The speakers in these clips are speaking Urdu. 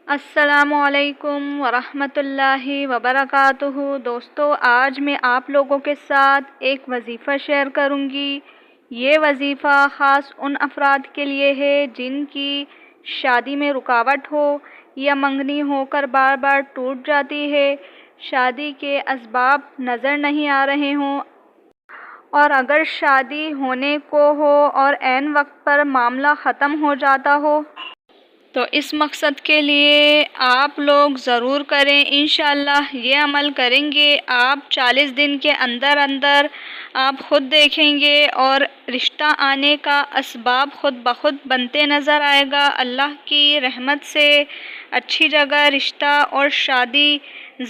السلام علیکم ورحمۃ اللہ وبرکاتہ۔ دوستو، آج میں آپ لوگوں کے ساتھ ایک وظیفہ شیئر کروں گی۔ یہ وظیفہ خاص ان افراد کے لیے ہے جن کی شادی میں رکاوٹ ہو یا منگنی ہو کر بار بار ٹوٹ جاتی ہے، شادی کے اسباب نظر نہیں آ رہے ہوں، اور اگر شادی ہونے کو ہو اور عین وقت پر معاملہ ختم ہو جاتا ہو تو اس مقصد کے لیے آپ لوگ ضرور کریں۔ انشاءاللہ یہ عمل کریں گے، آپ 40 دن کے اندر آپ خود دیکھیں گے اور رشتہ آنے کا اسباب خود بخود بنتے نظر آئے گا۔ اللہ کی رحمت سے اچھی جگہ رشتہ اور شادی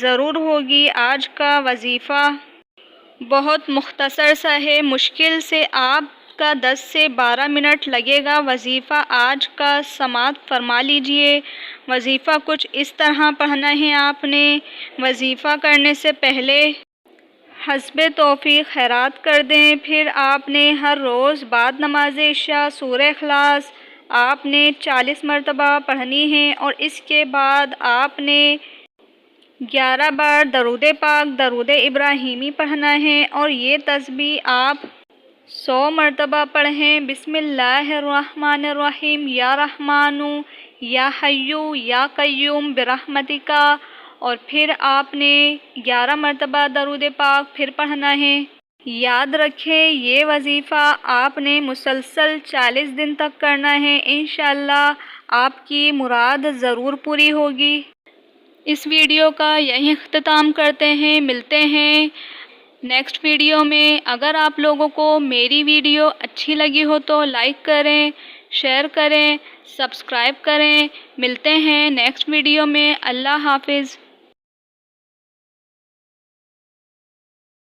ضرور ہوگی۔ آج کا وظیفہ بہت مختصر سا ہے، مشکل سے آپ کا 10 سے 12 منٹ لگے گا۔ وظیفہ آج کا سماعت فرما لیجئے۔ وظیفہ کچھ اس طرح پڑھنا ہے آپ نے۔ وظیفہ کرنے سے پہلے حسب توفیق خیرات کر دیں، پھر آپ نے ہر روز بعد نماز عشاء سورہ اخلاص آپ نے 40 مرتبہ پڑھنی ہے، اور اس کے بعد آپ نے 11 بار درود پاک درود ابراہیمی پڑھنا ہے، اور یہ تسبیح آپ 100 مرتبہ پڑھیں۔ بسم اللہ الرحمن الرحیم، یا رحمن یا حیو یا قیوم برحمتک، اور پھر آپ نے 11 مرتبہ درود پاک پھر پڑھنا ہے۔ یاد رکھیں یہ وظیفہ آپ نے مسلسل 40 دن تک کرنا ہے، انشاءاللہ آپ کی مراد ضرور پوری ہوگی۔ اس ویڈیو کا یہیں اختتام کرتے ہیں، ملتے ہیں نیکسٹ ویڈیو میں۔ اگر آپ لوگوں کو میری ویڈیو اچھی لگی ہو تو لائک کریں، شیئر کریں، سبسکرائب کریں۔ ملتے ہیں نیکسٹ ویڈیو میں۔ اللہ حافظ۔